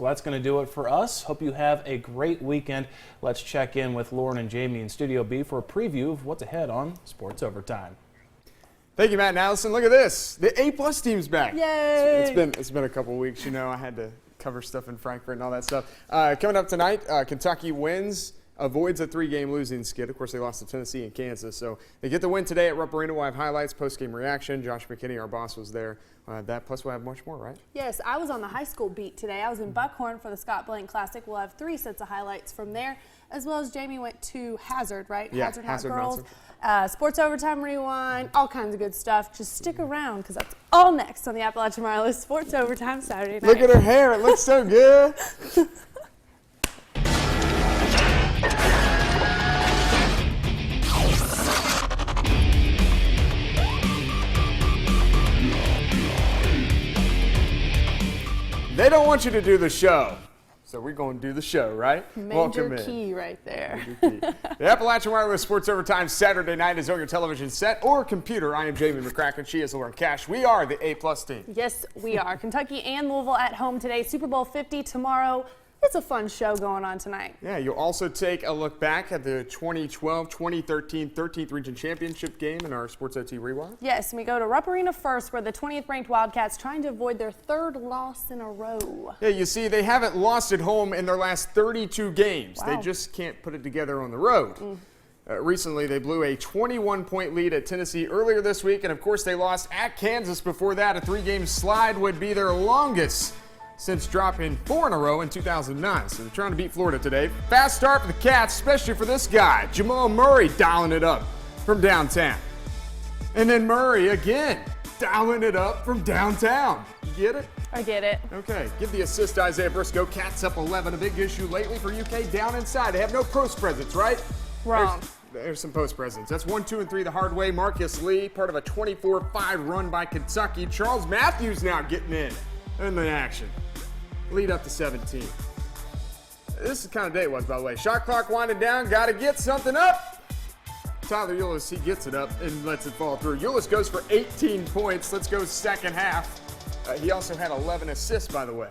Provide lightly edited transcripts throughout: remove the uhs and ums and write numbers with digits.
Well, that's going to do it for us. Hope you have a great weekend. Let's check in with Lauren and Jamie in Studio B for a preview of what's ahead on Sports Overtime. Thank you, Matt and Allison. Look at this. The A-plus team's back. Yay! It's been a couple weeks. You know, I had to cover stuff in Frankfurt and all that stuff. Coming up tonight, Kentucky wins, avoids a 3-game losing skid. Of course, they lost to Tennessee and Kansas. So they get the win today at Rupp Arena. We'll have highlights, post-game reaction. Josh McKinney, our boss, was there. That plus we'll have much more, right? Yes, I was on the high school beat today. I was in Buckhorn for the Scott Blank Classic. We'll have 3 sets of highlights from there, as well as Jamie went to Hazard, right? Yeah, Hazard Hot Hazard Girls. Monster. Sports Overtime Rewind, all kinds of good stuff. Just stick around because that's all next on the Appalachian Wireless Sports Overtime Saturday night. Look at her hair. It looks so good. They don't want you to do the show, so we're going to do the show, right? Major key right there. The Appalachian Wireless Sports Overtime Saturday night is on your television set or computer. I am Jamie McCracken. She is Lauren Cash. We are the A-plus team. Yes, we are. Kentucky and Louisville at home today. Super Bowl 50 tomorrow. It's a fun show going on tonight. Yeah, you'll also take a look back at the 2012-2013 13th Region Championship game in our Sports OT Rewind. Yes, and we go to Rupp Arena first, where the 20th ranked Wildcats trying to avoid their 3rd loss in a row. Yeah, you see, they haven't lost at home in their last 32 games. Wow. They just can't put it together on the road. Recently, they blew a 21-point lead at Tennessee earlier this week, and of course, they lost at Kansas before that. A 3-game slide would be their longest since dropping 4 in a row in 2009. So they're trying to beat Florida today. Fast start for the Cats, especially for this guy, Jamal Murray, dialing it up from downtown. And then Murray again, dialing it up from downtown. You get it? I get it. Okay, give the assist to Isaiah Briscoe. Cats up 11. A big issue lately for UK down inside. They have no post presence, right? Wrong. There's some post presence. That's 1, 2, and 3 the hard way. Marcus Lee, part of a 24-5 run by Kentucky. Charles Matthews now getting in the action. Lead up to 17. This is the kind of day it was, by the way. Shot clock winding down. Got to get something up. Tyler Ulis, he gets it up and lets it fall through. Ulis goes for 18 points. Let's go second half. He also had 11 assists, by the way.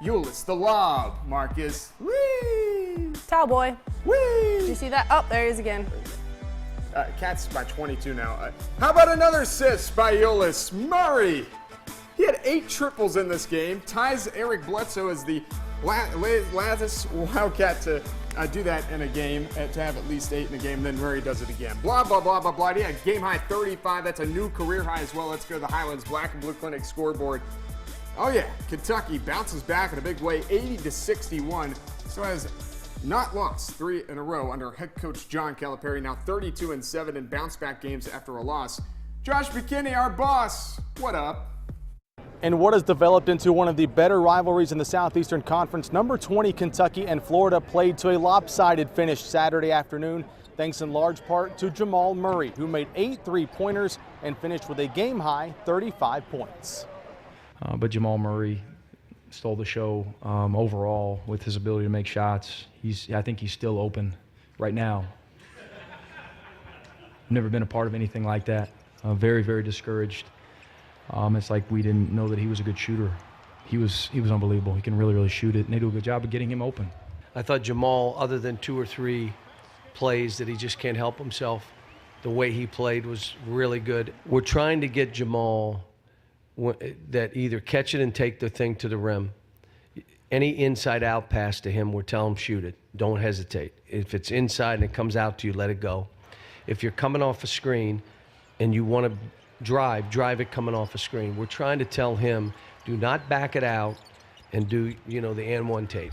Ulis, the lob. Marcus. Whee! Towel boy. Whee! Did you see that? Oh, there he is again. Cats by 22 now. How about another assist by Ulis? Murray. He had 8 triples in this game. Ties Eric Bledsoe as the last Wildcat to do that in a game, to have at least 8 in a game. Then Murray does it again. Blah, blah, blah, blah, blah. He had game high 35. That's a new career high as well. Let's go to the Highlands Black and Blue Clinic scoreboard. Oh, yeah. Kentucky bounces back in a big way, 80-61. So has not lost 3 in a row under head coach John Calipari. Now 32-7 in bounce back games after a loss. Josh McKinney, our boss. What up? And what has developed into one of the better rivalries in the Southeastern Conference. Number 20 Kentucky and Florida played to a lopsided finish Saturday afternoon, thanks in large part to Jamal Murray, who made 8 3-pointers and finished with a game-high 35 points. But Jamal Murray stole the show overall with his ability to make shots. I think he's still open right now. Never been a part of anything like that. Very, very discouraged. It's like we didn't know that he was a good shooter. He was unbelievable. He can really, really shoot it, and they do a good job of getting him open. I thought Jamal, other than 2 or 3 plays that he just can't help himself, the way he played was really good. We're trying to get Jamal that either catch it and take the thing to the rim. Any inside-out pass to him, we're telling him shoot it. Don't hesitate. If it's inside and it comes out to you, let it go. If you're coming off a screen and you want to drive it coming off a screen. We're trying to tell him, do not back it out and do, the and one tape.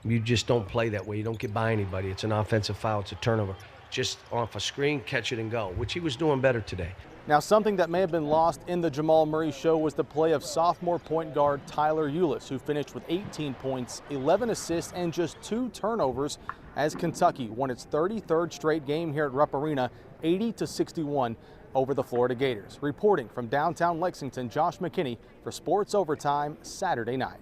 You just don't play that way. You don't get by anybody. It's an offensive foul. It's a turnover. Just off a screen, catch it and go, which he was doing better today. Now, something that may have been lost in the Jamal Murray show was the play of sophomore point guard Tyler Ulis, who finished with 18 points, 11 assists, and just 2 turnovers as Kentucky won its 33rd straight game here at Rupp Arena, 80-61. Over the Florida Gators. Reporting from downtown Lexington, Josh McKinney for Sports Overtime Saturday night.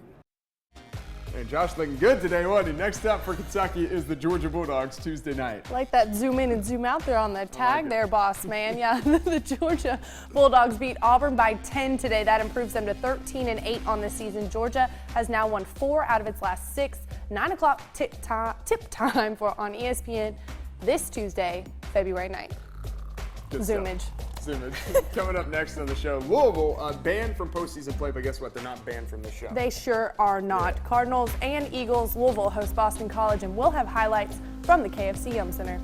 And Josh looking good today, wasn't he? Next up for Kentucky is the Georgia Bulldogs Tuesday night. I like that zoom in and zoom out there on the tag there, boss man. Yeah, the Georgia Bulldogs beat Auburn by 10 today. That improves them to 13-8 on the season. Georgia has now won 4 out of its last 6. 9 o'clock tip time on ESPN this Tuesday, February 9th. Good Zoomage. stuff. Coming up next on the show, Louisville banned from postseason play, but guess what? They're not banned from the show. They sure are not. Cardinals and Eagles. Louisville host Boston College, and we'll have highlights from the KFC Yum Center.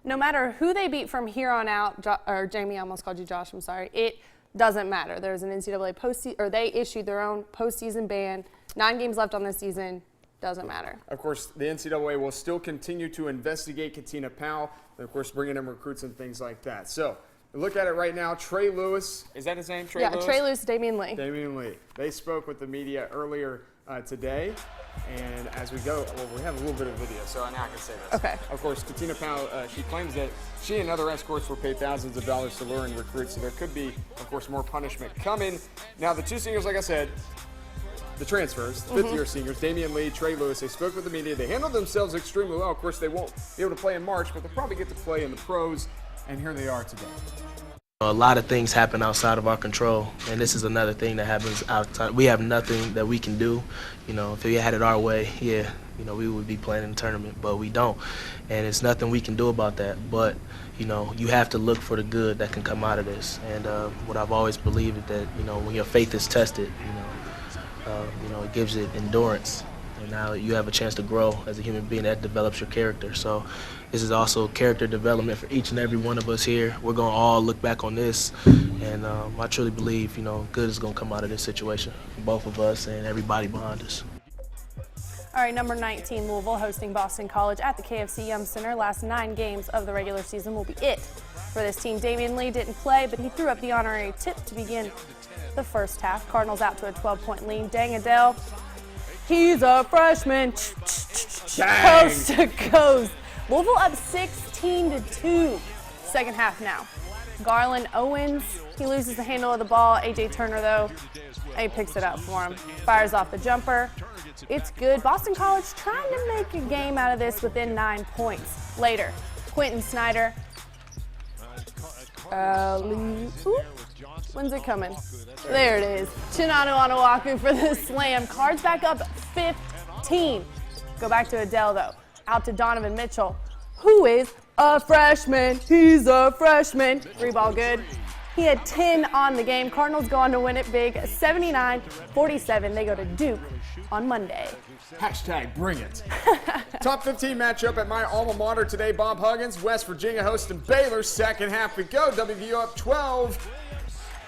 No matter who they beat from here on out, or Jamie, I almost called you Josh, I'm sorry. It doesn't matter. There's an NCAA postseason, or they issued their own postseason ban. 9 games left on this season. Doesn't matter. Of course, the NCAA will still continue to investigate Katina Powell, and of course, bringing in recruits and things like that. So, look at it right now. Trey Lewis, is that his name? Trey Lewis? Trey Lewis, Damian Lee. Damian Lee. They spoke with the media earlier today, and as we go, well, we have a little bit of video, so now I can say this. Okay. Of course, Katina Powell, she claims that she and other escorts were paid thousands of dollars to lure in recruits, so there could be, of course, more punishment coming. Now, the 2 seniors, like I said, the transfers, fifth-year seniors, Damian Lee, Trey Lewis, they spoke with the media. They handled themselves extremely well. Of course, they won't be able to play in March, but they'll probably get to play in the pros, and here they are today. A lot of things happen outside of our control, and this is another thing that happens outside. We have nothing that we can do. You know, if we had it our way, yeah, you know, we would be playing in the tournament, but we don't. And it's nothing we can do about that. But, you know, you have to look for the good that can come out of this. And what I've always believed is that, you know, when your faith is tested, you know, it gives it endurance. And now you have a chance to grow as a human being. That develops your character. So this is also character development for each and every one of us here. We're going to all look back on this. And I truly believe, you know, good is going to come out of this situation for both of us and everybody behind us. All right, number 19, Louisville hosting Boston College at the KFC Yum Center. Last 9 games of the regular season will be it for this team. Damian Lee didn't play, but he threw up the honorary tip to begin the first half. Cardinals out to a 12-point lead. Dang Adele, he's a freshman. Coast to coast. Louisville up 16-2. Second half now. Garland Owens, he loses the handle of the ball. A.J. Turner, though, he picks it up for him. Fires off the jumper. It's good. Boston College trying to make a game out of this within 9 points. Later, Quentin Snyder. When's it coming? There it is. Chinanu Onuaku for the slam. Cards back up 15. Go back to Adele, though. Out to Donovan Mitchell, who is a freshman. He's a freshman. 3-ball good. He had 10 on the game. Cardinals go on to win it big, 79-47. They go to Duke on Monday. Hashtag bring it. Top 15 matchup at my alma mater today. Bob Huggins, West Virginia hosting Baylor. Second half we go. WVU up 12.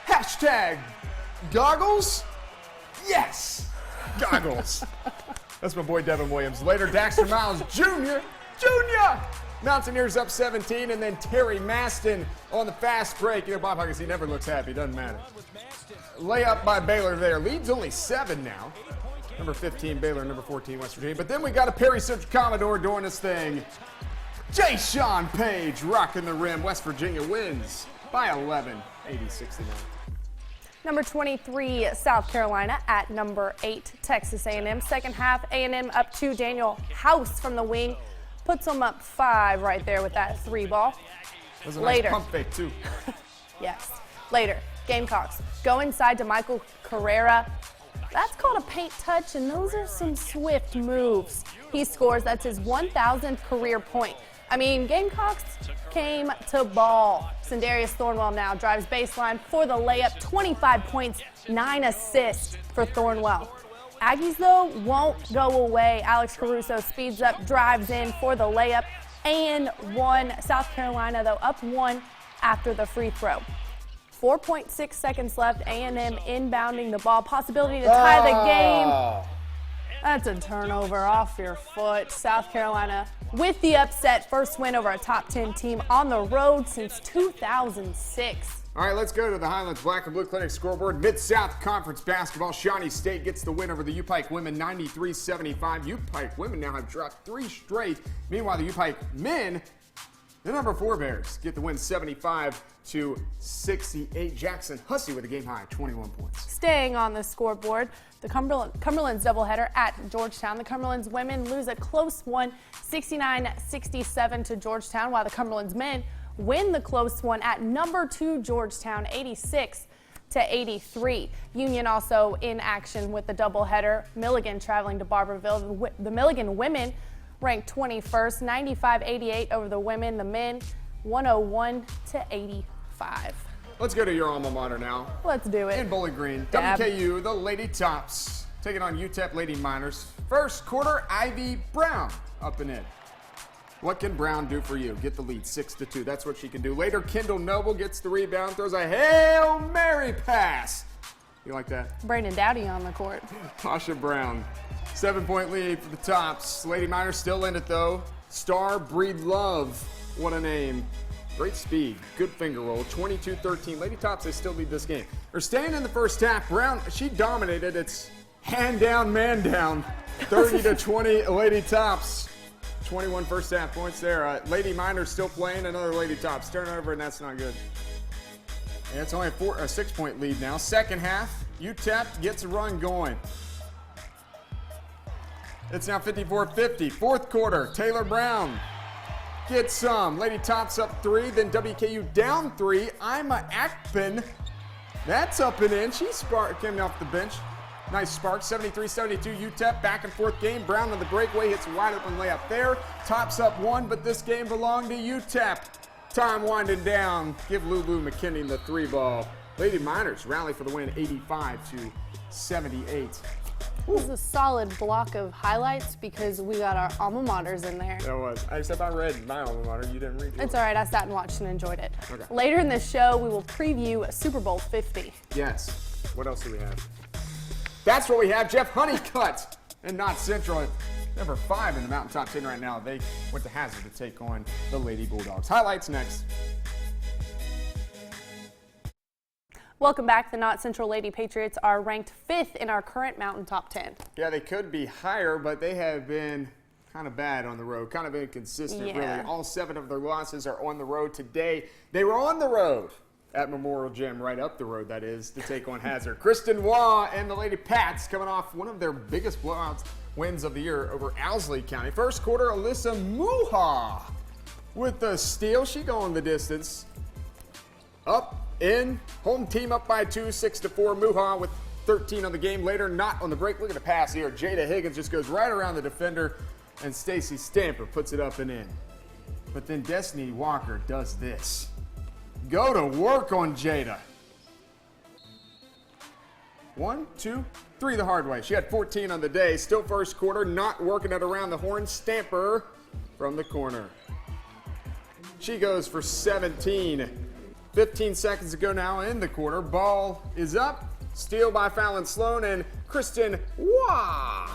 Hashtag goggles. Yes, goggles. That's my boy Devin Williams. Later, Daxter Miles Jr. Mountaineers up 17, and then Terry Maston on the fast break. You know, Bob Huggins, he never looks happy. Doesn't matter. Layup by Baylor there. Lead's only 7 now. Number 15, Baylor. Number 14, West Virginia. But then we got a Perry Central Commodore doing his thing. Jay Sean Page rocking the rim. West Virginia wins by 11, 80-69. Number 23, South Carolina at number 8, Texas A&M. Second half, A&M up 2. Daniel House from the wing puts them up 5 right there with that 3-ball. Was a Later. nice pump fake, too. Yes. Later, Gamecocks go inside to Michael Carrera. That's called a paint touch, and those are some swift moves. He scores. That's his 1,000th career point. I mean, Gamecocks came to ball. Sindarius Thornwell now drives baseline for the layup. 25 points, 9 assists for Thornwell. Aggies, though, won't go away. Alex Caruso speeds up, drives in for the layup, and 1. South Carolina, though, up 1 after the free throw. 4.6 seconds left. A&M inbounding the ball. Possibility to tie the game. That's a turnover off your foot. South Carolina with the upset. First win over a top 10 team on the road since 2006. All right, let's go to the Highlands Black and Blue Clinic scoreboard. Mid-South Conference basketball. Shawnee State gets the win over the U-Pike women, 93-75. U-Pike women now have dropped 3 straight. Meanwhile, the U-Pike men The number 4 Bears get the win 75-68. Jackson Hussey with a game high 21 points. Staying on the scoreboard, the Cumberland's doubleheader at Georgetown. The Cumberland's women lose a close one, 69-67 to Georgetown, while the Cumberland's men win the close one at number 2 Georgetown, 86-83. Union also in action with the doubleheader. Milligan traveling to Barberville. The Milligan women ranked 21st, 95-88 over the women. The men, 101-85. Let's go to your alma mater now. Let's do it. In Bowling Green, Dab. WKU, the Lady Tops, taking on UTEP Lady Miners. First quarter, Ivy Brown up and in. What can Brown do for you? Get the lead, 6-2. That's what she can do. Later, Kendall Noble gets the rebound, throws a Hail Mary pass. You like that? Brandon Dowdy on the court. Tasha Brown, 7-point lead for the Tops. Lady Miners still in it though. Star Breed Love, what a name. Great speed, good finger roll, 22-13. Lady Tops, they still lead this game. They're staying in the first half. Brown, she dominated. It's hand down, man down. 30-20, Lady Tops. 21 first half points there. Lady Miners still playing, another Lady Tops turnover, and that's not good. And it's only a 6-point lead now. Second half, UTEP gets a run going. It's now 54-50. Fourth quarter, Taylor Brown gets some. Lady Tops up 3, then WKU down 3. Ima Akpin, that's up and in. She came off the bench. Nice spark, 73-72 UTEP, back and forth game. Brown on the breakaway hits a wide open layup there. Tops up 1, but this game belonged to UTEP. Time winding down. Give Lulu McKinney the 3 ball. Lady Miners rally for the win, 85-78. This was a solid block of highlights because we got our alma maters in there. That was. Except I read my alma mater. You didn't read yours. It's all right. I sat and watched and enjoyed it. Okay. Later in this show, we will preview Super Bowl 50. Yes. What else do we have? That's what we have. Jeff Honeycutt and Not Central. Number 5 in the Mountaintop 10 right now. They went to Hazard to take on the Lady Bulldogs. Highlights next. Welcome back. The Not Central Lady Patriots are ranked 5th in our current Mountaintop 10. Yeah, they could be higher, but they have been kind of bad on the road, kind of inconsistent, really. All 7 of their losses are on the road today. They were on the road at Memorial Gym, right up the road, that is, to take on Hazard. Kristen Waugh and the Lady Pats coming off one of their biggest blowouts wins of the year over Owsley County. First quarter, Alyssa Muha with the steal. She going the distance. Up, in, home team up by 2, 6-4. Muha with 13 on the game. Later, not on the break. Look at the pass here. Jada Higgins just goes right around the defender, and Stacy Stamper puts it up and in. But then Destiny Walker does this. Go to work on Jada. 1, 2, 3 the hard way. She had 14 on the day. Still first quarter, not working it around the horn. Stamper from the corner. She goes for 17. 15 seconds to go now in the quarter. Ball is up. Steal by Fallon Sloan and Kristen Waugh.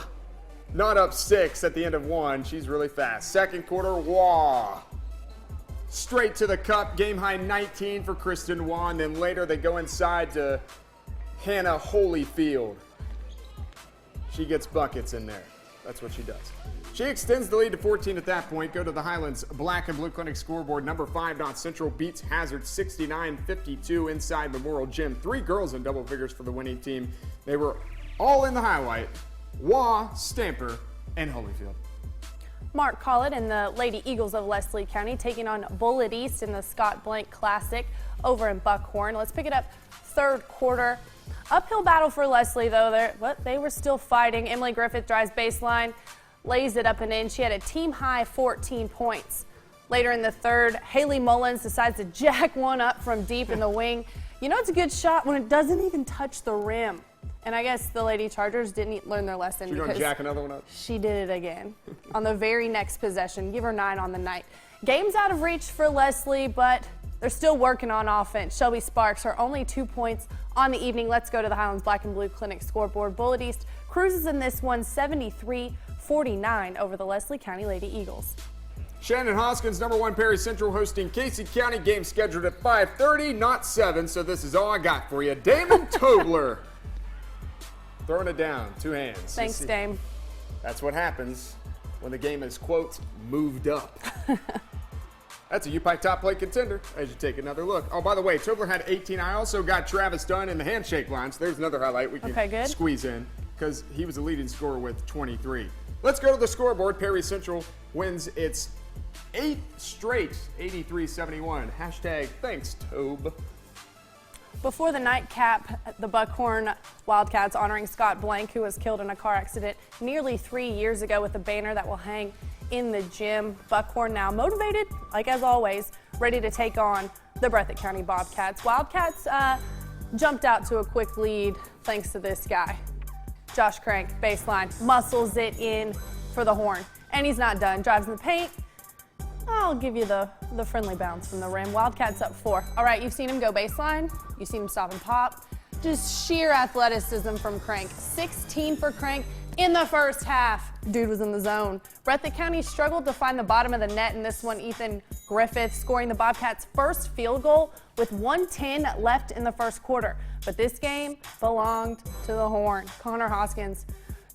Not up 6 at the end of 1. She's really fast. Second quarter, Waugh. Straight to the cup. Game high 19 for Kristen Waugh. And then later they go inside to Hannah Holyfield. She gets buckets in there. That's what she does. She extends the lead to 14 at that point. Go to the Highlands Black and Blue Clinic scoreboard. Number 5 Not Central beats Hazard 69-52 inside Memorial Gym. 3 girls in double figures for the winning team. They were all in the highlight. Waugh, Stamper, and Holyfield. Mark Collett and the Lady Eagles of Leslie County taking on Bullitt East in the Scott Blank Classic over in Buckhorn. Let's pick it up third quarter. Uphill battle for Leslie, though. They were still fighting. Emily Griffith drives baseline, lays it up and in. She had a team-high 14 points. Later in the third, Haley Mullins decides to jack one up from deep in the wing. You know it's a good shot when it doesn't even touch the rim. And I guess the Lady Chargers didn't learn their lesson. She's going to jack another one up? She did it again on the very next possession. Give her 9 on the night. Game's out of reach for Leslie, but they're still working on offense. Shelby Sparks, her only 2 points on the evening. Let's go to the Highlands Black and Blue Clinic scoreboard. Bullitt East cruises in this one 73-49 over the Leslie County Lady Eagles. Shannon Hoskins, number 1 Perry Central hosting Casey County. Game scheduled at 5:30, not 7, so this is all I got for you. Damon Tobler throwing it down, 2 hands. Thanks, Dame. That's what happens when the game is, quote, moved up. That's a UPike top plate contender as you take another look. Oh, by the way, Tobler had 18. I also got Travis Dunn in the handshake line, so there's another highlight we can squeeze in because he was the leading scorer with 23. Let's go to the scoreboard. Perry Central wins its 8th straight, 83-71. Hashtag thanks, Tobe. Before the nightcap, the Buckhorn Wildcats honoring Scott Blank, who was killed in a car accident nearly 3 years ago with a banner that will hang in the gym. Buckhorn now motivated, like as always, ready to take on the Breathitt County Bobcats. Wildcats jumped out to a quick lead thanks to this guy. Josh Crank, baseline, muscles it in for the horn. And he's not done, drives in the paint. I'll give you the friendly bounce from the rim. Wildcats up 4. All right, you've seen him go baseline. You've seen him stop and pop. Just sheer athleticism from Crank. 16 for Crank in the first half. Dude was in the zone. Breathitt County struggled to find the bottom of the net in this one. Ethan Griffith scoring the Bobcats' first field goal with 1:10 left in the first quarter. But this game belonged to the Horn. Connor Hoskins,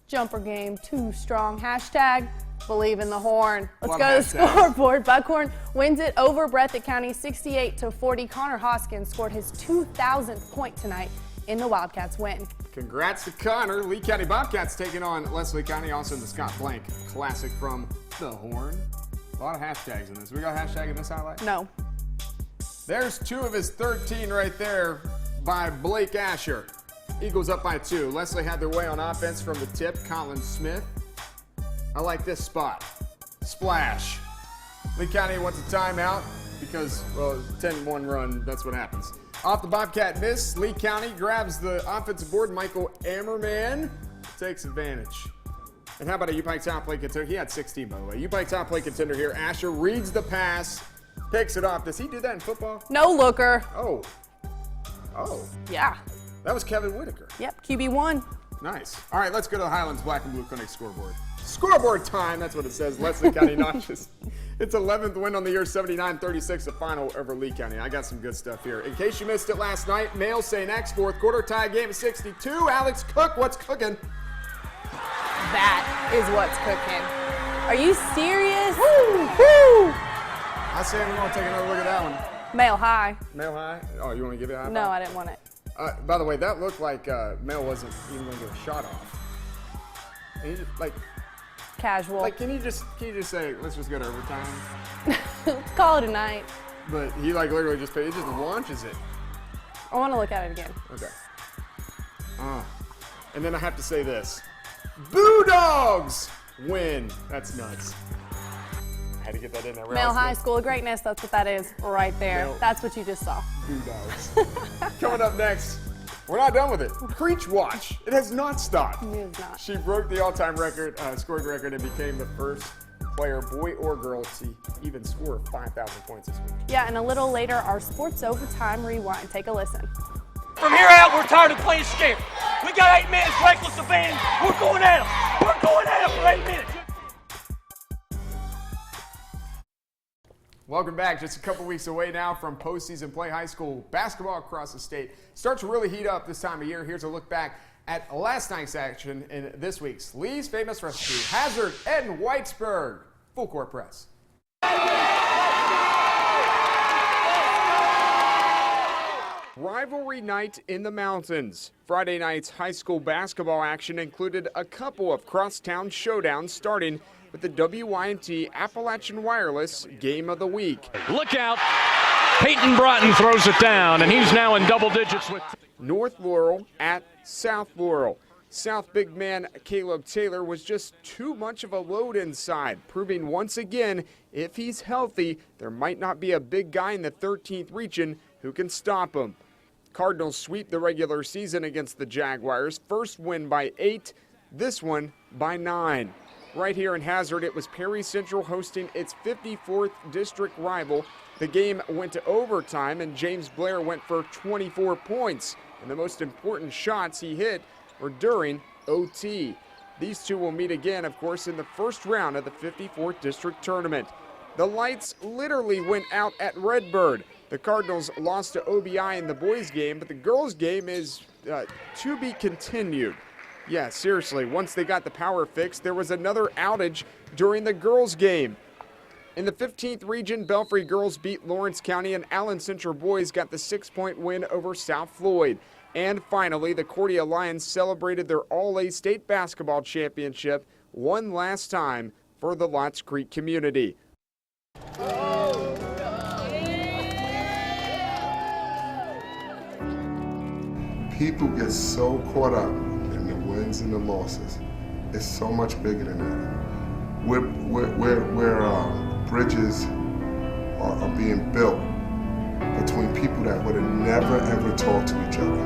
jumper game too strong. Hashtag believe in the Horn. Let's go to the scoreboard. Buckhorn wins it over Breathitt County 68-40. Connor Hoskins scored his 2,000th point tonight in the Wildcats win. Congrats to Connor. Lee County Bobcats taking on Leslie County, also in the Scott Blank Classic from the Horn. A lot of hashtags in this. We got a hashtag in this highlight? No. There's 2 of his 13 right there by Blake Asher. Eagles up by 2. Leslie had their way on offense from the tip. Colin Smith. I like this spot. Splash. Lee County wants a timeout because, well, 10-1 run, that's what happens. Off the Bobcat miss, Lee County grabs the offensive board. Michael Ammerman takes advantage. And how about a UPike top plate contender? He had 16, by the way. UPike top plate contender here. Asher reads the pass, picks it off. Does he do that in football? No looker. Oh. Yeah. That was Kevin Whitaker. Yep, QB1. Nice. All right, let's go to the Highlands Black and Blue Clinic scoreboard. Scoreboard time, that's what it says. Leslie County notches. It's 11th win on the year, 79-36, the final over Lee County. I got some good stuff here. In case you missed it last night, Male St. X, fourth quarter, tie game at 62. Alex Cook, what's cooking? That is what's cooking. Are you serious? Woo! Woo! I say we're going to take another look at that one. Male high. Male high? Oh, you want to give it a high? No, I didn't want it. By the way, that looked like Male wasn't even going to get a shot off. And he just, casual. can you just say, let's just go to overtime? Call it a night. But he literally just launches it. I want to look at it again. Okay. And then I have to say this. Boo Dogs win. That's nuts. I had to get that in there. Male High School of Greatness, that's what that is right there. That's what you just saw. Boo Dogs. Coming up next, we're not done with it. Creech Watch. It has not stopped. It is not. She broke the all-time record, scoring record, and became the first player, boy or girl, to even score 5,000 points this week. Yeah, and a little later, our Sports Overtime Rewind. Take a listen. From here out, we're tired of playing scared. We got 8 minutes, reckless abandon. We're going at them. We're going at them for 8 minutes. Welcome back. Just a couple weeks away now from postseason play. High school basketball across the state starts to really heat up this time of year. Here's a look back at last night's action in this week's Lee's Famous Recipe. Hazard and Whitesburg. Full court press. Rivalry night in the mountains. Friday night's high school basketball action included a couple of crosstown showdowns, starting with the WYNT Appalachian Wireless Game of the Week. Look out. Peyton Broughton throws it down, and he's now in double digits with North Laurel at South Laurel. South big man Caleb Taylor was just too much of a load inside, proving once again, if he's healthy, there might not be a big guy in the 13th region who can stop him. Cardinals sweep the regular season against the Jaguars. First win by 8, this one by 9. Right here in Hazard, it was Perry Central hosting its 54th district rival. The game went to overtime, and James Blair went for 24 points. And the most important shots he hit were during OT. These two will meet again, of course, in the first round of the 54th district tournament. The lights literally went out at Redbird. The Cardinals lost to OBI in the boys' game, but the girls' game is to be continued. Yeah, seriously, once they got the power fixed, there was another outage during the girls' game. In the 15th region, Belfry girls beat Lawrence County, and Allen Central boys got the 6-point win over South Floyd. And finally, the Cordia Lions celebrated their All-A state basketball championship one last time for the Lotts Creek community. People get so caught up in the wins and the losses. It's so much bigger than that. Where bridges are being built between people that would have never ever talked to each other.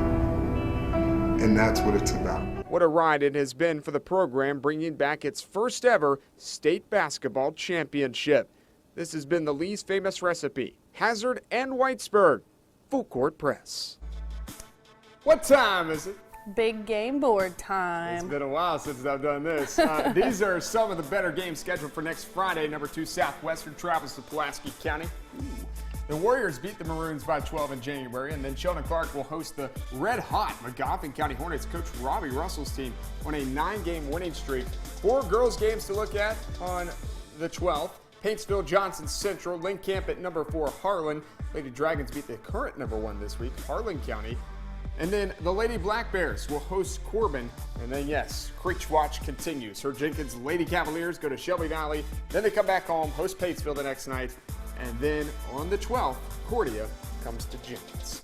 And that's what it's about. What a ride it has been for the program, bringing back its first ever state basketball championship. This has been the Lee's Famous Recipe, Hazard and Whitesburg, Full Court Press. What time is it? Big game board time. It's been a while since I've done this. These are some of the better games scheduled for next Friday. Number 2 Southwestern travels to Pulaski County. The Warriors beat the Maroons by 12 in January, and then Sheldon Clark will host the red-hot Magoffin County Hornets. Coach Robbie Russell's team on a 9-game winning streak. 4 girls games to look at on the 12th. Paintsville Johnson Central, Link Camp at number 4 Harlan. Lady Dragons beat the current number 1 this week, Harlan County. And then the Lady Black Bears will host Corbin. And then, yes, Creech Watch continues. Her Jenkins Lady Cavaliers go to Shelby Valley. Then they come back home, host Patesville the next night. And then on the 12th, Cordia comes to Jenkins.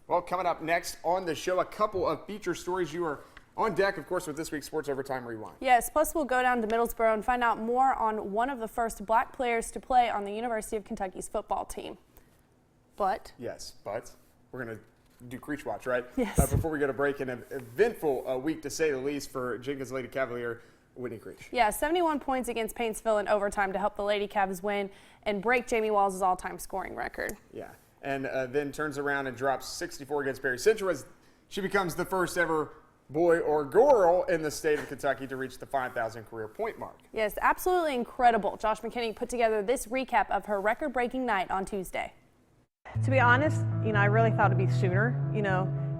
Well, coming up next on the show, a couple of feature stories. You are on deck, of course, with this week's Sports Overtime Rewind. Yes, plus we'll go down to Middlesboro and find out more on one of the first black players to play on the University of Kentucky's football team. But we're going to do Creech Watch, right? Yes. Before we go to break, an eventful week to say the least for Jenkins Lady Cavalier Whitney Creech. Yeah, 71 points against Paintsville in overtime to help the Lady Cavs win and break Jamie Walls' all-time scoring record. Yeah, and then turns around and drops 64 against Berry Central as she becomes the first ever boy or girl in the state of Kentucky to reach the 5,000 career point mark. Yes, absolutely incredible. Josh McKinney put together this recap of her record-breaking night on Tuesday. To be honest, I really thought it'd be sooner,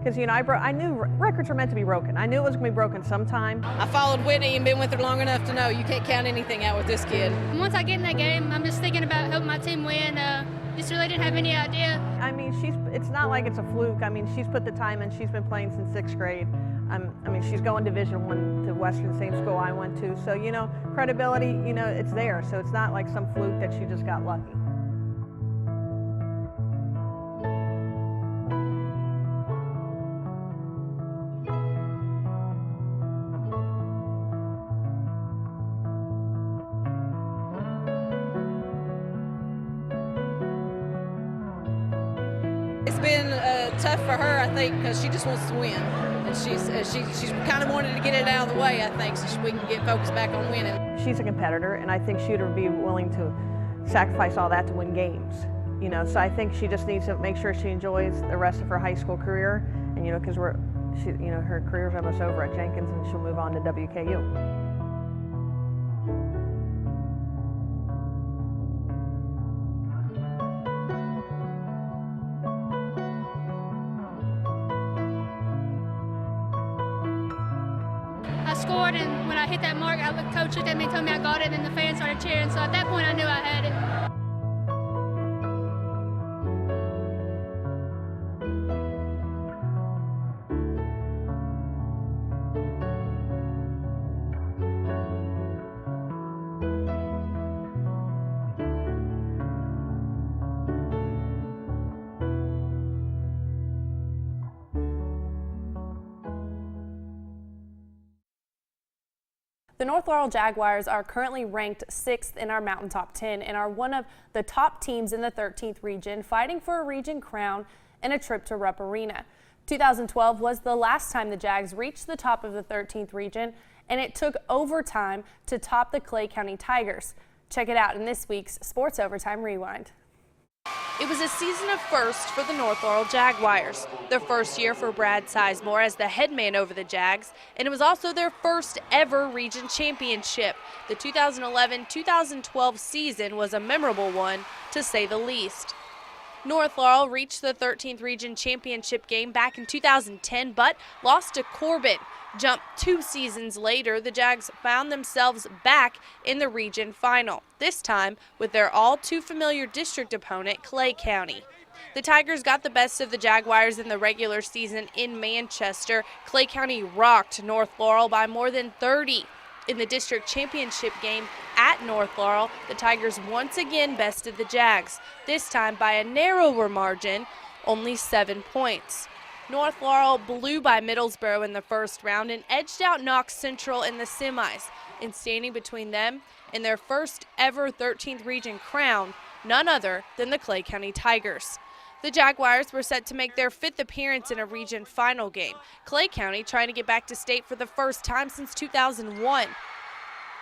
because, I knew records were meant to be broken. I knew it was going to be broken sometime. I followed Whitney and been with her long enough to know you can't count anything out with this kid. Once I get in that game, I'm just thinking about helping my team win. Just really didn't have any idea. It's not like it's a fluke. She's put the time in. She's been playing since 6th grade. She's going Division I to Western, same school I went to. So, credibility, it's there. So it's not like some fluke that she just got lucky. It's been tough for her, I think, because she just wants to win. And she's kind of wanted to get it out of the way, I think, so we can get focused back on winning. She's a competitor, and I think she would be willing to sacrifice all that to win games. So I think she just needs to make sure she enjoys the rest of her high school career, and because her career's almost over at Jenkins, and she'll move on to WKU. I scored, and when I hit that mark, coach looked at me and told me I got it, and then the fans started cheering. So at that point, I knew I had it. The North Laurel Jaguars are currently ranked 6th in our Mountain Top 10 and are one of the top teams in the 13th region, fighting for a region crown and a trip to Rupp Arena. 2012 was the last time the Jags reached the top of the 13th region, and it took overtime to top the Clay County Tigers. Check it out in this week's Sports Overtime Rewind. It was a season of firsts for the North Laurel Jaguars, their first year for Brad Sizemore as the head man over the Jags, and it was also their first ever region championship. The 2011-2012 season was a memorable one, to say the least. North Laurel reached the 13th region championship game back in 2010, but lost to Corbin. Jump 2 seasons later, the Jags found themselves back in the region final, this time with their all too familiar district opponent, Clay County. The Tigers got the best of the Jaguars in the regular season in Manchester. Clay County rocked North Laurel by more than 30. In the district championship game at North Laurel, the Tigers once again bested the Jags, this time by a narrower margin, only 7 points. North Laurel blew by Middlesboro in the first round and edged out Knox Central in the semis. And standing between them and their first ever 13th region crown, none other than the Clay County Tigers. The Jaguars were set to make their 5th appearance in a region final game. Clay County trying to get back to state for the first time since 2001.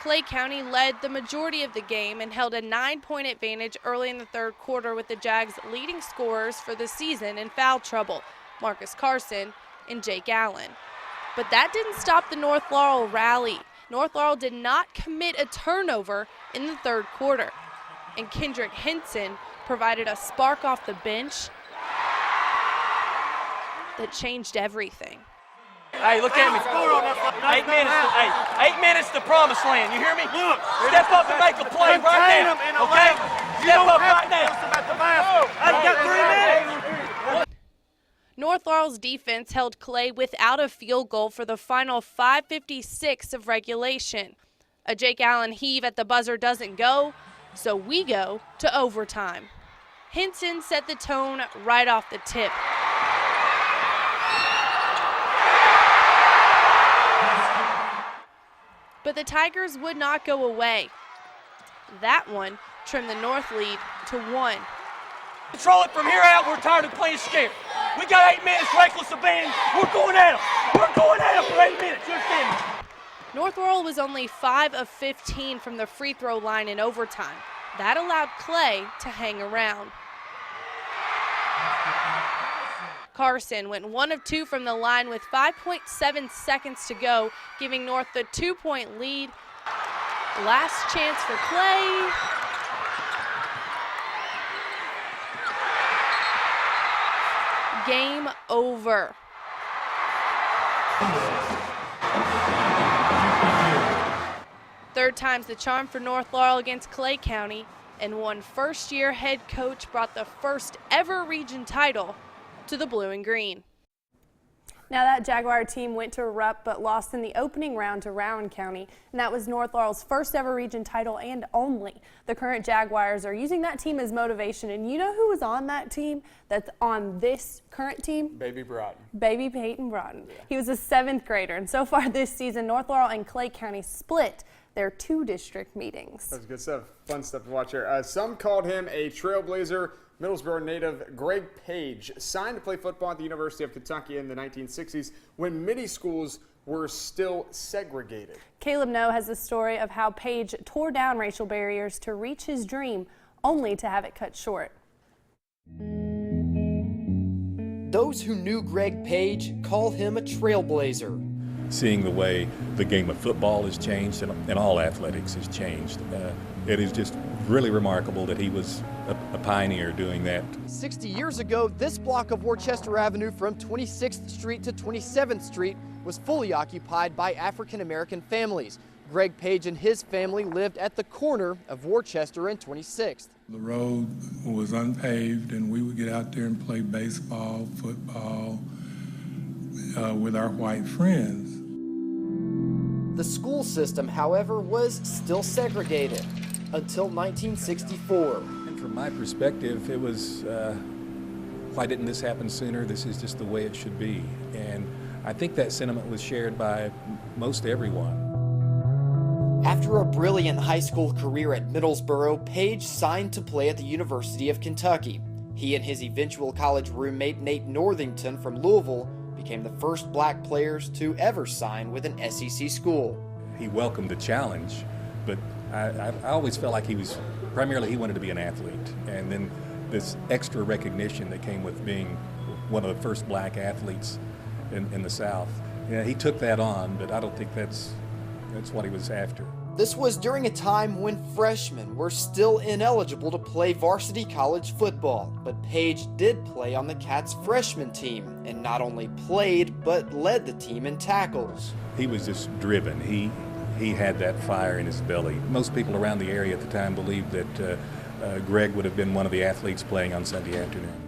Clay County led the majority of the game and held a 9-point advantage early in the third quarter, with the Jags' leading scorers for the season in foul trouble, Marcus Carson and Jake Allen. But that didn't stop the North Laurel rally. North Laurel did not commit a turnover in the third quarter, and Kendrick Henson provided a spark off the bench that changed everything. Hey, look at me. 8 minutes. 8 minutes to promised land. You hear me? Look, step up and make a play right now. Okay? Step up right now. I got 3 minutes. North Laurel's defense held Clay without a field goal for the final 5:56 of regulation. A Jake Allen heave at the buzzer doesn't go, so we go to overtime. Henson set the tone right off the tip. But the Tigers would not go away. That one trimmed the North lead to 1. Control it from here out. We're tired of playing scared. We got 8 minutes, reckless abandon. We're going at them. We're going at them for 8 minutes. You understand me? North Laurel was only 5 of 15 from the free throw line in overtime. That allowed Clay to hang around. Carson went 1 of 2 from the line with 5.7 seconds to go, giving North the 2-point lead. Last chance for Clay. Game over. Third time's the charm for North Laurel against Clay County, and one first-year head coach brought the first ever region title to the Blue and Green. Now that Jaguar team went to Rupp but lost in the opening round to Rowan County, and that was North Laurel's first ever region title and only. The current Jaguars are using that team as motivation, and you know who was on that team that's on this current team? Baby Broughton. Baby Peyton Broughton. Yeah. He was a 7th grader, and so far this season, North Laurel and Clay County split their 2 district meetings. That's good stuff. Fun stuff to watch here. Some called him a trailblazer. Middlesboro native Greg Page signed to play football at the University of Kentucky in the 1960s when many schools were still segregated. Caleb Noe has the story of how Page tore down racial barriers to reach his dream, only to have it cut short. Those who knew Greg Page call him a trailblazer. Seeing the way the game of football has changed and all athletics has changed, it is just really remarkable that he was a pioneer doing that. 60 years ago, this block of Worcester Avenue from 26th Street to 27th Street was fully occupied by African American families. Greg Page and his family lived at the corner of Worcester and 26th. The road was unpaved, and we would get out there and play baseball, football with our white friends. The school system, however, was still segregated until 1964. And from my perspective, it was, why didn't this happen sooner? This is just the way it should be. And I think that sentiment was shared by most everyone. After a brilliant high school career at Middlesboro, Page signed to play at the University of Kentucky. He and his eventual college roommate Nate Northington from Louisville became the first black players to ever sign with an SEC school. He welcomed the challenge, but I always felt like he wanted to be an athlete. And then this extra recognition that came with being one of the first black athletes in the South. Yeah, he took that on, but I don't think that's what he was after. This was during a time when freshmen were still ineligible to play varsity college football, but Page did play on the Cats freshman team and not only played but led the team in tackles. He was just driven. He had that fire in his belly. Most people around the area at the time believed that Greg would have been one of the athletes playing on Sunday afternoon.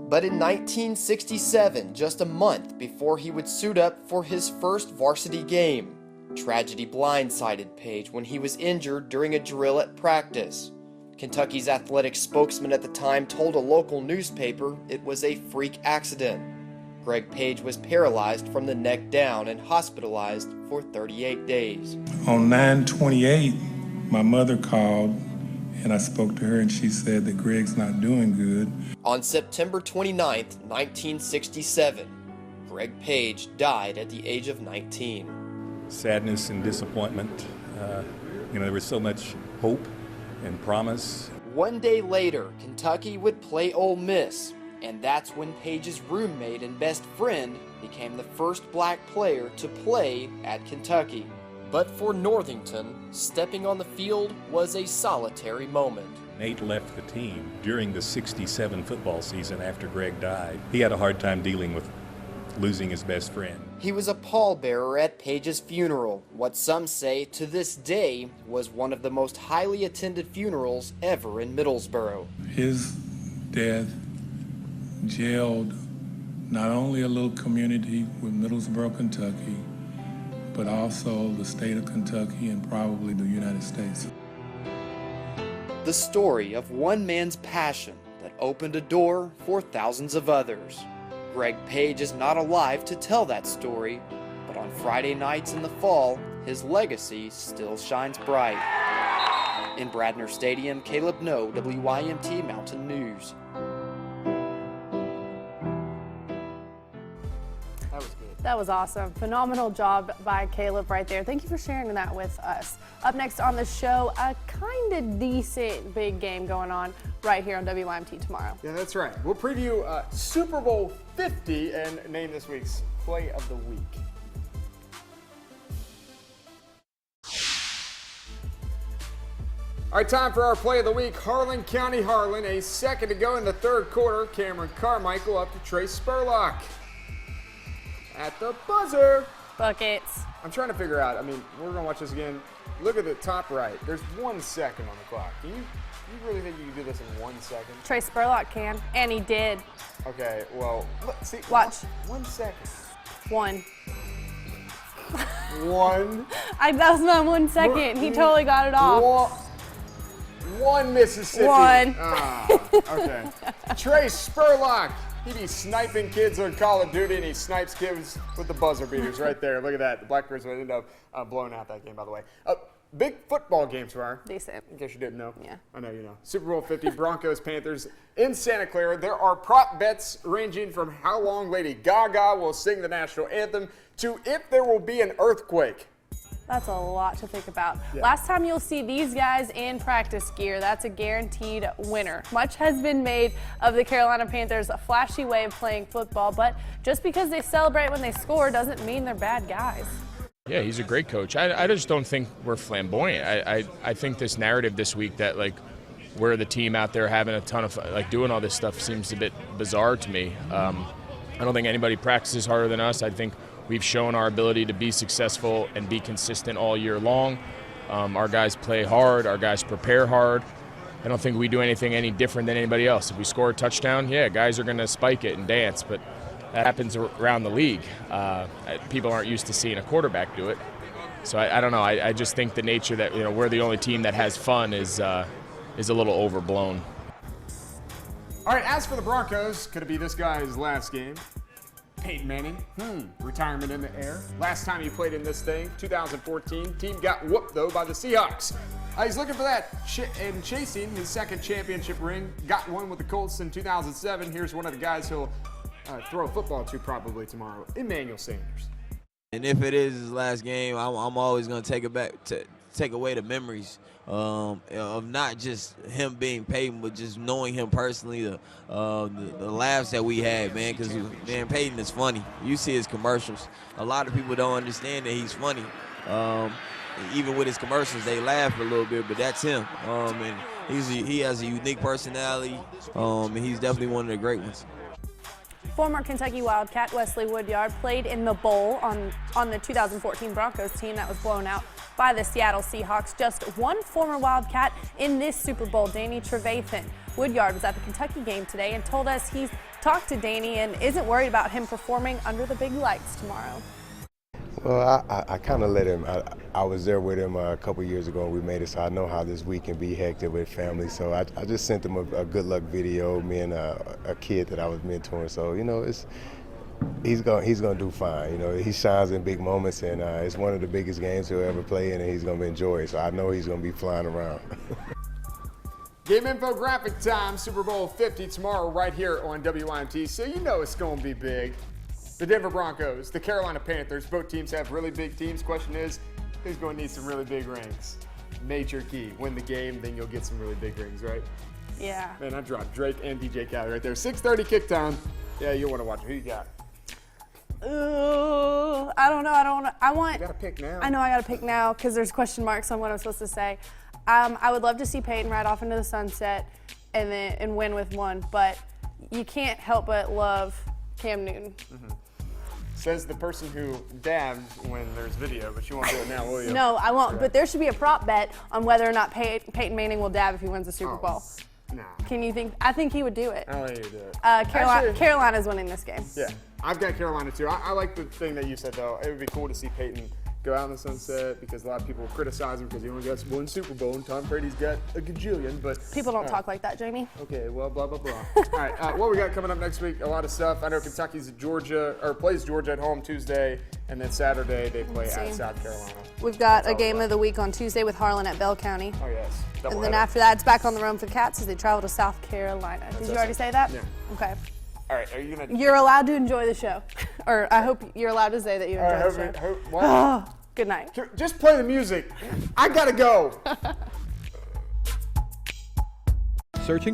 But in 1967, just a month before he would suit up for his first varsity game, tragedy blindsided Page when he was injured during a drill at practice. Kentucky's athletic spokesman at the time told a local newspaper it was a freak accident. Greg Page was paralyzed from the neck down and hospitalized for 38 days. On 9/28, my mother called and I spoke to her and she said that Greg's not doing good. On September 29, 1967, Greg Page died at the age of 19. Sadness and disappointment. There was so much hope and promise. One day later, Kentucky would play Ole Miss, and that's when Page's roommate and best friend became the first black player to play at Kentucky. But for Northington, stepping on the field was a solitary moment. Nate left the team during the 67 football season after Greg died. He had a hard time dealing with losing his best friend. He was a pallbearer at Page's funeral, what some say to this day was one of the most highly attended funerals ever in Middlesboro. His death jailed not only a little community with Middlesboro, Kentucky, but also the state of Kentucky and probably the United States. The story of one man's passion that opened a door for thousands of others. Greg Page is not alive to tell that story, but on Friday nights in the fall, his legacy still shines bright. In Bradner Stadium, Caleb No, WYMT Mountain News. That was awesome. Phenomenal job by Caleb right there. Thank you for sharing that with us. Up next on the show, a kind of decent big game going on right here on WYMT tomorrow. Yeah, that's right. We'll preview Super Bowl 50 and name this week's Play of the Week. All right, time for our Play of the Week. Harlan County Harlan, a second to go in the third quarter. Cameron Carmichael up to Trey Spurlock. At the buzzer. Buckets. I'm trying to figure out, we're going to watch this again. Look at the top right. There's 1 second on the clock. Do you really think you can do this in 1 second? Trey Spurlock can, and he did. Okay, well, see. Watch. 1 second. 1. 1. That was not 1 second. He totally got it off. 1 Mississippi. 1. Okay. Trey Spurlock. He be sniping kids on Call of Duty, and he snipes kids with the buzzer beaters right there. Look at that. The Blackbirds would end up blowing out that game, by the way. Big football game tomorrow. Decent. In case you didn't know. Yeah. I know you know. Super Bowl 50, Broncos, Panthers in Santa Clara. There are prop bets ranging from how long Lady Gaga will sing the national anthem to if there will be an earthquake. That's a lot to think about. Yeah. Last time you'll see these guys in practice gear, that's a guaranteed winner. Much has been made of the Carolina Panthers' flashy way of playing football, but just because they celebrate when they score doesn't mean they're bad guys. Yeah, he's a great coach. I just don't think we're flamboyant. I think this narrative this week that, we're the team out there having a ton of fun, doing all this stuff seems a bit bizarre to me. I don't think anybody practices harder than us. I think we've shown our ability to be successful and be consistent all year long. Our guys play hard. Our guys prepare hard. I don't think we do anything any different than anybody else. If we score a touchdown, yeah, guys are going to spike it and dance, but that happens around the league. People aren't used to seeing a quarterback do it. So I don't know. I just think the nature that we're the only team that has fun is a little overblown. All right, as for the Broncos, could it be this guy's last game? Peyton Manning, retirement in the air. Last time he played in this thing, 2014. Team got whooped, though, by the Seahawks. He's looking for that and chasing his second championship ring. Got one with the Colts in 2007. Here's one of the guys he'll throw a football to probably tomorrow, Emmanuel Sanders. And if it is his last game, I'm always going to take away the memories of not just him being Peyton, but just knowing him personally, the laughs that we had, man, because, man, Peyton is funny. You see his commercials. A lot of people don't understand that he's funny. Even with his commercials, they laugh a little bit, but that's him. And he has a unique personality, and he's definitely one of the great ones. Former Kentucky Wildcat Wesley Woodyard played in the bowl on the 2014 Broncos team that was blown out by the Seattle Seahawks. Just one former Wildcat in this Super Bowl, Danny Trevathan. Woodyard was at the Kentucky game today and told us he's talked to Danny and isn't worried about him performing under the big lights tomorrow. Well, I kind of let him. I was there with him a couple years ago and we made it, so I know how this week can be hectic with family. So I just sent him a good luck video, me and a kid that I was mentoring. So, you know, he's gonna do fine. You know, he shines in big moments, and it's one of the biggest games he'll ever play in, and he's gonna enjoy it. So I know he's gonna be flying around. Game infographic time, Super Bowl 50 tomorrow right here on WYMT. So you know it's gonna be big. The Denver Broncos, the Carolina Panthers, both teams have really big teams. Question is, who's going to need some really big rings? Major key. Win the game, then you'll get some really big rings, right? Yeah. Man, I dropped Drake and DJ Khaled right there. 6:30 kick time. Yeah, you'll want to watch it. Who you got? Ooh, I don't know. I want. You got to pick now. I know I got to pick now because there's question marks on what I'm supposed to say. I would love to see Peyton ride off into the sunset and win with one, but you can't help but love Cam Newton. Mm-hmm. Says the person who dabbed when there's video, but you won't do it now, will you? No, I won't. But there should be a prop bet on whether or not Peyton Manning will dab if he wins the Super Bowl. No. Can you think? I think he would do it. I don't think he would do it. Carolina's winning this game. Yeah, I've got Carolina too. I like the thing that you said though. It would be cool to see Peyton go out in the sunset because a lot of people criticize him because he only got one Super Bowl and Tom Brady's got a gajillion. But people don't talk like that, Jamie. Okay, well, blah blah blah. All right, what we got coming up next week? A lot of stuff. I know Kentucky's plays Georgia at home Tuesday, and then Saturday they play at South Carolina. We've got a game of the week on Tuesday with Harlan at Bell County. Oh yes. And then after that, it's back on the road for the Cats as they travel to South Carolina. Did you already say that? Yeah. Okay. All right, are you gonna? You're allowed to enjoy the show, or I hope you're allowed to say that you enjoy the show. What? Good night. Just play the music. I gotta go. Searching